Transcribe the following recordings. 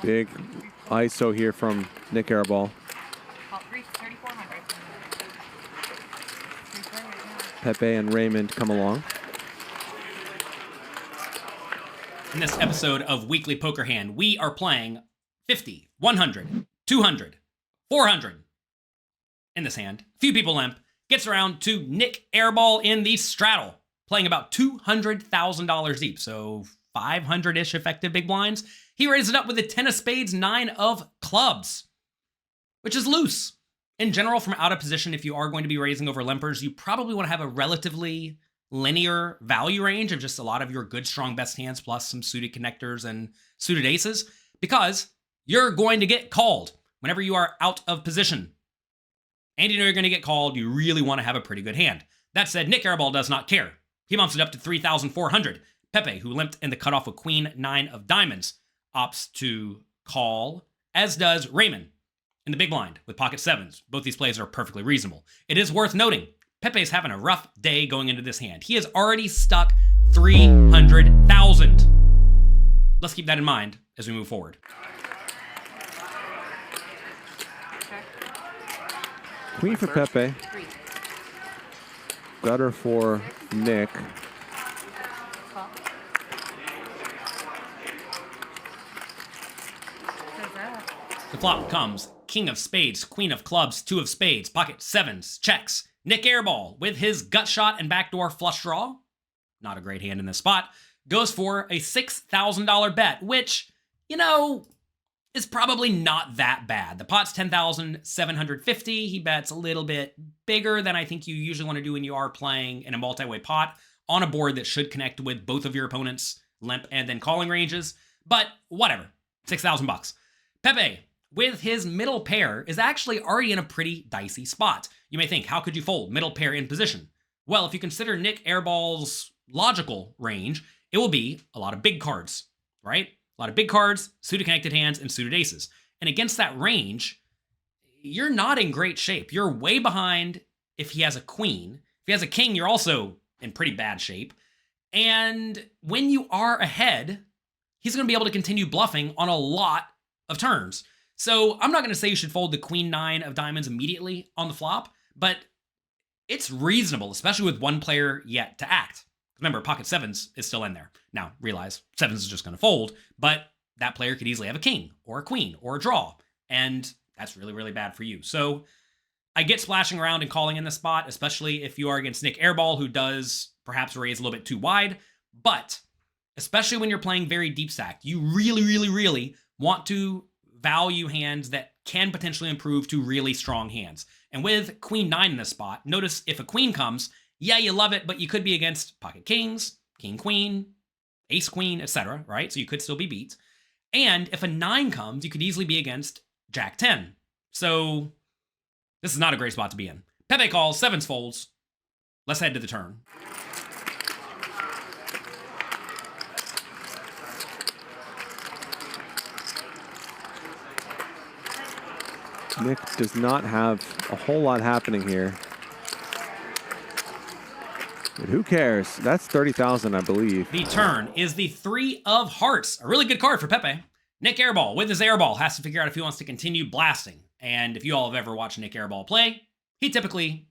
Big ISO here from Nik Airball. Pepe and Raymond come along. In this episode of Weekly Poker Hand, we are playing 50, 100, 200, 400 in this hand. Few people limp. Gets around to Nik Airball in the straddle, playing about $200,000 deep, so 500-ish effective big blinds. He raises it up with a 10 of spades, 9 of clubs, which is loose. In general, from out of position, if you are going to be raising over limpers, you probably want to have a relatively linear value range of just a lot of your good, strong, best hands, plus some suited connectors and suited aces, because you're going to get called whenever you are out of position. And you know you're going to get called, you really want to have a pretty good hand. That said, Nik Airball does not care. He bumps it up to 3,400. Pepe, who limped in the cutoff with Queen 9 of diamonds, opts to call, as does Raymond in the big blind with pocket sevens. Both these plays are perfectly reasonable. It is worth noting, Pepe's having a rough day going into this hand. He has already stuck 300,000. Let's keep that in mind as we move forward. Queen for Pepe. Gutter for Nik. The flop comes King of Spades, Queen of Clubs, 2 of Spades, pocket sevens, checks. Nik Airball, with his gut shot and backdoor flush draw, not a great hand in this spot, goes for a $6,000 bet, which, you know, is probably not that bad. The pot's 10,750. He bets a little bit bigger than I think you usually want to do when you are playing in a multi-way pot on a board that should connect with both of your opponent's limp and then calling ranges, but whatever, 6,000 bucks. Pepe, with his middle pair, is actually already in a pretty dicey spot. You may think, how could you fold middle pair in position? Well, if you consider Nik Airball's logical range, it will be a lot of big cards, right? A lot of big cards, suited connected hands, and suited aces. And against that range, you're not in great shape. You're way behind if he has a queen. If he has a king, you're also in pretty bad shape. And when you are ahead, he's going to be able to continue bluffing on a lot of turns. So I'm not going to say you should fold the Queen 9 of diamonds immediately on the flop, but it's reasonable, especially with one player yet to act. Remember, pocket sevens is still in there. Now, realize sevens is just going to fold, but that player could easily have a king or a queen or a draw, and that's really, really bad for you. So I get splashing around and calling in this spot, especially if you are against Nik Airball, who does perhaps raise a little bit too wide, but especially when you're playing very deep stacked, you really, really, really want to value hands that can potentially improve to really strong hands. And with Queen 9 in this spot, notice if a queen comes, yeah, you love it, but you could be against pocket kings, king queen, ace queen, etc., right? So you could still be beat. And if a 9 comes, you could easily be against jack 10. So this is not a great spot to be in. Pepe calls, sevens folds. Let's head to the turn. Nik does not have a whole lot happening here. But who cares? That's 30,000, I believe. The turn is the 3 of hearts. A really good card for Pepe. Nik Airball, with his airball, has to figure out if he wants to continue blasting. And if you all have ever watched Nik Airball play, he typically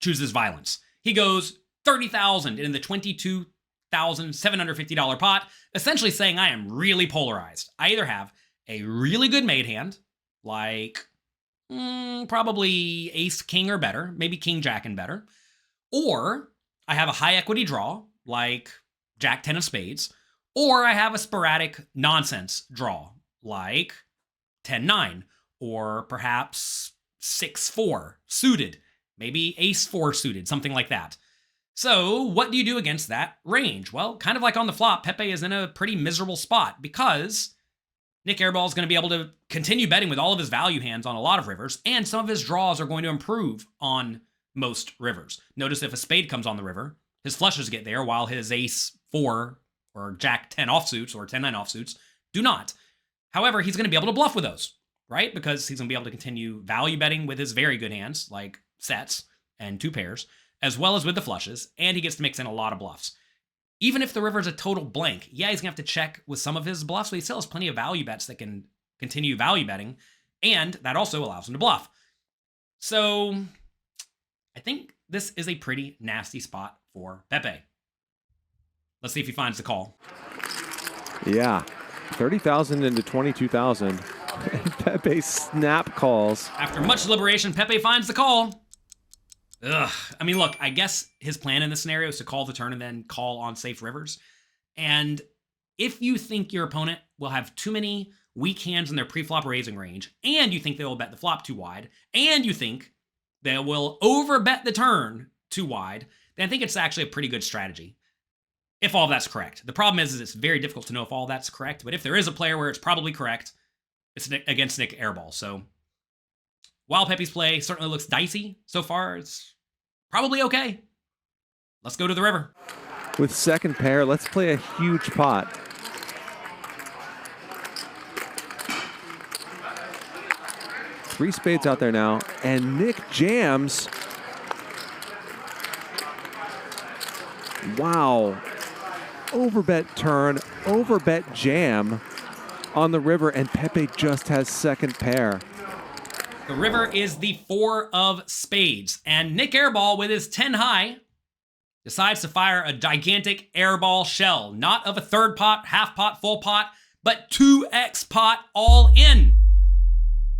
chooses violence. He goes 30,000 in the $22,750 pot, essentially saying I am really polarized. I either have a really good made hand, like probably ace king or better, maybe king jack and better, or I have a high equity draw, like jack 10 of spades, or I have a sporadic nonsense draw, like 10-9, or perhaps 6-4 suited, maybe ace 4 suited, something like that. So what do you do against that range? Well, kind of like on the flop, Pepe is in a pretty miserable spot because Nik Airball is going to be able to continue betting with all of his value hands on a lot of rivers, and some of his draws are going to improve on most rivers. Notice if a spade comes on the river, his flushes get there while his ace 4 or jack 10 offsuits or 10-9 offsuits do not. However, he's going to be able to bluff with those, right? Because he's going to be able to continue value betting with his very good hands, like sets and 2 pairs, as well as with the flushes, and he gets to mix in a lot of bluffs. Even if the river is a total blank, yeah, he's going to have to check with some of his bluffs, but he still has plenty of value bets that can continue value betting, and that also allows him to bluff. So I think this is a pretty nasty spot for Pepe. Let's see if he finds the call. Yeah, 30,000 into 22,000. Pepe snap calls. After much deliberation, Pepe finds the call. Ugh. I mean, look, I guess his plan in this scenario is to call the turn and then call on safe rivers. And if you think your opponent will have too many weak hands in their pre-flop raising range, and you think they will bet the flop too wide, and you think they will overbet the turn too wide, then I think it's actually a pretty good strategy. If all that's correct. The problem is it's very difficult to know if all that's correct, but if there is a player where it's probably correct, it's against Nik Airball. So while Pepe's play certainly looks dicey so far, it's probably okay. Let's go to the river. With second pair, let's play a huge pot. Three spades out there now, and Nik jams. Wow. Overbet turn, overbet jam on the river, and Pepe just has second pair. The river is the 4 of spades, and Nik Airball with his 10 high decides to fire a gigantic airball shell, not of a third pot, half pot, full pot, but 2x pot all in.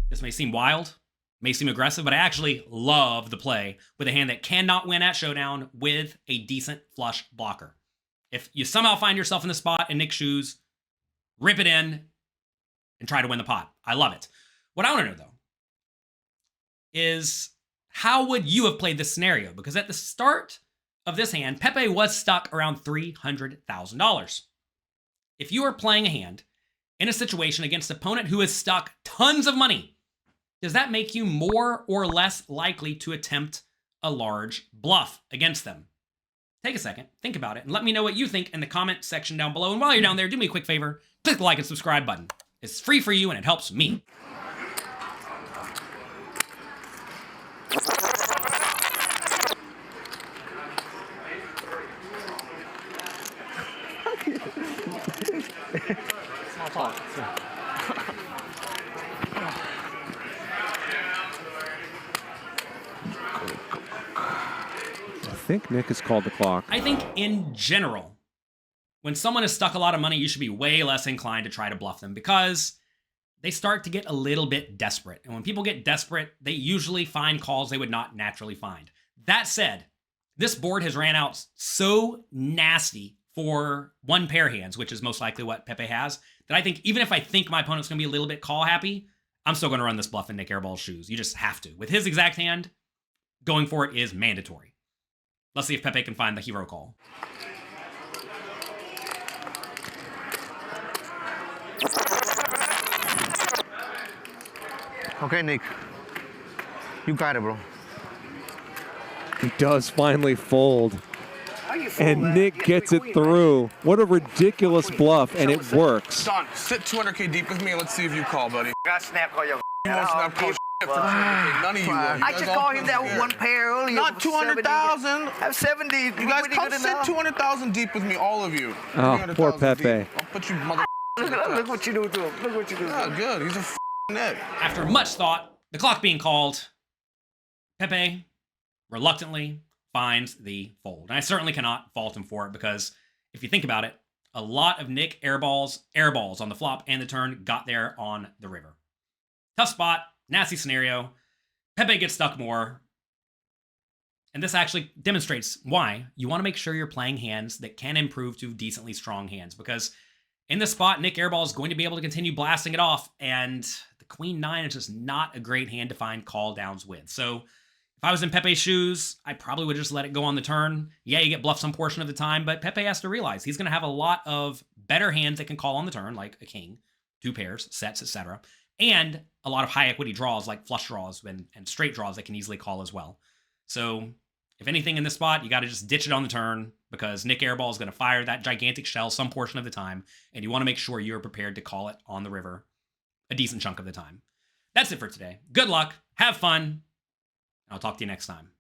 This may seem wild, may seem aggressive, but I actually love the play with a hand that cannot win at showdown with a decent flush blocker. If you somehow find yourself in the spot in Nik's shoes, rip it in and try to win the pot. I love it. What I want to know, though, is how would you have played this scenario? Because at the start of this hand, Pepe was stuck around $300,000. If you are playing a hand in a situation against an opponent who has stuck tons of money, does that make you more or less likely to attempt a large bluff against them? Take a second, think about it, and let me know what you think in the comment section down below. And while you're down there, do me a quick favor, click the like and subscribe button. It's free for you and it helps me. I think Nik has called the clock. I think in general, when someone has stuck a lot of money, you should be way less inclined to try to bluff them because they start to get a little bit desperate. And when people get desperate, they usually find calls they would not naturally find. That said, this board has ran out so nasty for one pair hands, which is most likely what Pepe has, that I think even if I think my opponent's going to be a little bit call happy, I'm still going to run this bluff in Nik Airball's shoes. You just have to. With his exact hand, going for it is mandatory. Let's see if Pepe can find the hero call. Okay, Nik. You got it, bro. He does finally fold. And Nik gets it through. What a ridiculous bluff, and it works. Don, sit 200K deep with me and let's see if you call, buddy. Got snap call your You won't snap call for 200K. None of you will. I just called him that one pair earlier. Not 200,000. I have 70. You guys come sit 200,000 deep with me, all of you. Oh, poor 300,000 Pepe. deep. I'll put you mother. Look what you do to him. Look what you do to Yeah, him. good. He's a net. After much thought, the clock being called, Pepe reluctantly finds the fold. And I certainly cannot fault him for it because if you think about it, a lot of Nik Airball's airballs on the flop and the turn got there on the river. Tough spot, nasty scenario. Pepe gets stuck more. And this actually demonstrates why you want to make sure you're playing hands that can improve to decently strong hands, because in this spot, Nik Airball is going to be able to continue blasting it off, and the Queen 9 is just not a great hand to find call downs with. So if I was in Pepe's shoes, I probably would just let it go on the turn. Yeah, you get bluffed some portion of the time, but Pepe has to realize he's going to have a lot of better hands that can call on the turn, like a king, two pairs, sets, etc., and a lot of high equity draws like flush draws and straight draws that can easily call as well. So if anything in this spot, you got to just ditch it on the turn because Nik Airball is going to fire that gigantic shell some portion of the time, and you want to make sure you're prepared to call it on the river a decent chunk of the time. That's it for today. Good luck. Have fun. I'll talk to you next time.